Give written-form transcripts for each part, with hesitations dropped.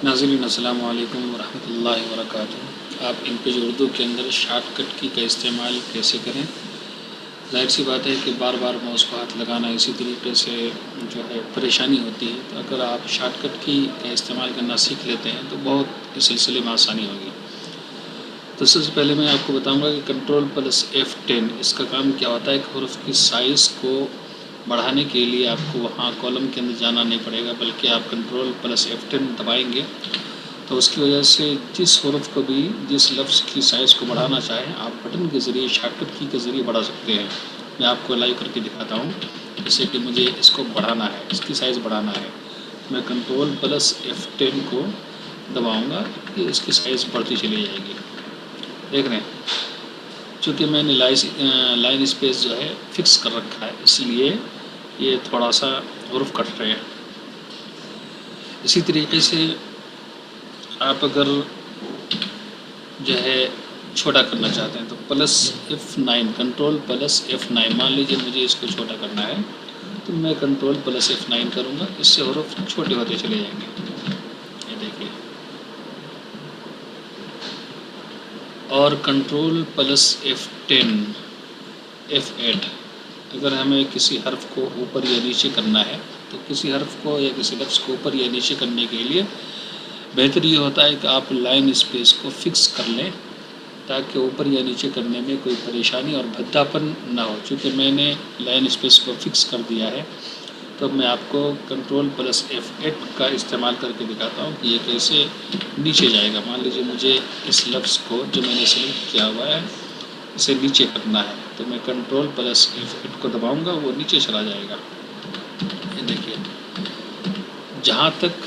ناظرین السلام علیکم ورحمۃ اللہ وبرکاتہ۔ آپ ان پیج اردو کے اندر شارٹ کٹ کی کا استعمال کیسے کریں؟ ظاہر سی بات ہے کہ بار بار ماؤس کو ہاتھ لگانا اسی طریقے سے جو ہے پریشانی ہوتی ہے، تو اگر آپ شارٹ کٹ کی کا استعمال کرنا سیکھ لیتے ہیں تو بہت اس سلسلے میں آسانی ہوگی۔ تو سب سے پہلے میں آپ کو بتاؤں گا کہ کنٹرول پلس F10 اس کا کام کیا ہوتا ہے کہ حروف کی سائز کو بڑھانے کے لیے آپ کو وہاں کالم کے اندر جانا نہیں پڑے گا، بلکہ آپ کنٹرول پلس F10 دبائیں گے تو اس کی وجہ سے جس حرف کو بھی جس لفظ کی سائز کو بڑھانا چاہیں آپ بٹن کے ذریعے شارٹ کٹ کی کے ذریعے بڑھا سکتے ہیں۔ میں آپ کو لائیو کر کے دکھاتا ہوں، جیسے کہ مجھے اس کو بڑھانا ہے، اس کی سائز بڑھانا ہے، میں کنٹرول پلس F10 کو دباؤں گا کہ اس کی سائز بڑھتی چلی جائے گی۔ دیکھ رہے ہیں، چونکہ میں نے لائن اسپیس جو ہے فکس کر رکھا ہے، اس لیے یہ تھوڑا سا حروف کٹ رہے ہیں۔ اسی طریقے سے آپ اگر جو ہے چھوٹا کرنا چاہتے ہیں تو plus F9 control plus F9، مان لیجیے مجھے اس کو چھوٹا کرنا ہے تو میں کنٹرول پلس F9 کروں گا، اس سے حروف چھوٹے ہوتے چلے جائیں گے، یہ دیکھیے۔ اور کنٹرول پلس F10 F8 اگر ہمیں کسی حرف کو اوپر یا نیچے کرنا ہے تو کسی حرف کو یا کسی لفظ کو اوپر یا نیچے کرنے کے لیے بہتر یہ ہوتا ہے کہ آپ لائن اسپیس کو فکس کر لیں تاکہ اوپر یا نیچے کرنے میں کوئی پریشانی اور بھداپن نہ ہو۔ چونکہ میں نے لائن اسپیس کو فکس کر دیا ہے تو میں آپ کو کنٹرول پلس F8 کا استعمال کر کے دکھاتا ہوں کہ یہ کیسے نیچے جائے گا۔ مان لیجیے مجھے اس لفظ کو جو میں نے سلیکٹ کیا ہوا ہے اسے نیچے کرنا ہے تو میں کنٹرول پلس F8 کو دباؤں گا، وہ نیچے چلا جائے گا۔ یہ دیکھیے، جہاں تک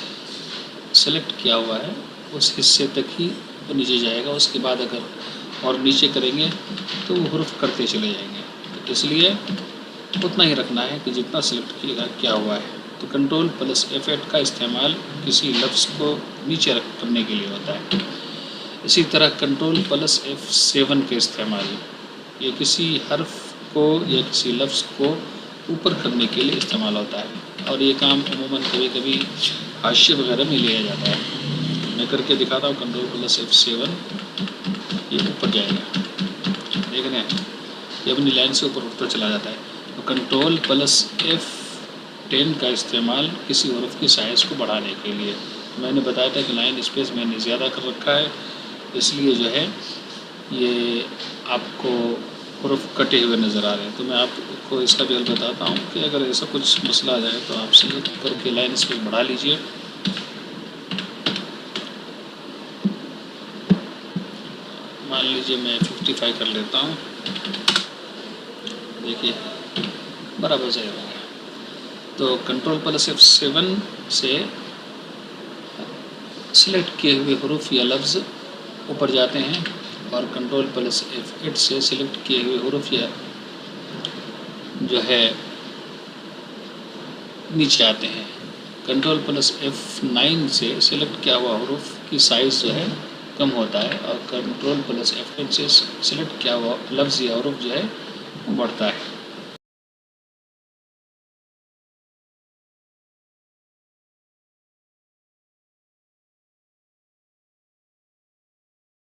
سلیکٹ کیا ہوا ہے اس حصے تک ہی وہ نیچے جائے گا، اس کے بعد اگر اور نیچے کریں گے تو وہ حروف کرتے چلے جائیں گے، تو اس لیے اتنا ہی رکھنا ہے کہ جتنا سلیکٹ کیا ہوا ہے۔ تو کنٹرول پلس F8 کا استعمال کسی لفظ کو نیچے کرنے کے لیے ہوتا ہے۔ اسی طرح کنٹرول پلس F7 کے استعمال یہ کسی حرف کو یا کسی لفظ کو اوپر کرنے کے لیے استعمال ہوتا ہے، اور یہ کام عموماً کبھی کبھی حاشیے وغیرہ میں لیا جاتا ہے۔ میں کر کے دکھاتا ہوں، کنٹرول پلس F7 یہ اوپر جائے گا، دیکھ رہے ہیں یہ اپنی لائن سے اوپر اٹھتا چلا جاتا ہے۔ تو کنٹرول پلس F10 کا استعمال کسی حرف کی سائز کو بڑھانے کے لیے، میں نے بتایا تھا کہ لائن اسپیس میں نے زیادہ کر رکھا ہے، اس لیے جو ہے یہ آپ کو حروف کٹے ہوئے نظر آ رہے ہیں۔ تو میں آپ کو اس کا بھی حل بتاتا ہوں کہ اگر ایسا کچھ مسئلہ آ جائے تو آپ سلیکٹ کر کے لائن اسپیس بڑھا لیجئے۔ مان لیجئے میں 55 کر لیتا ہوں، دیکھیے برابر صحیح ہو گیا۔ تو کنٹرول پلس F7 سے سلیکٹ کیے ہوئے حروف یا لفظ اوپر جاتے ہیں، اور کنٹرول پلس F8 سے سلیکٹ کیے ہوئے حروف یا جو ہے نیچے آتے ہیں۔ کنٹرول پلس F9 سے سلیکٹ کیا ہوا حروف کی سائز جو ہے کم ہوتا ہے، اور کنٹرول پلس F10 سے سلیکٹ کیا ہوا لفظ یا حروف جو ہے بڑھتا ہے۔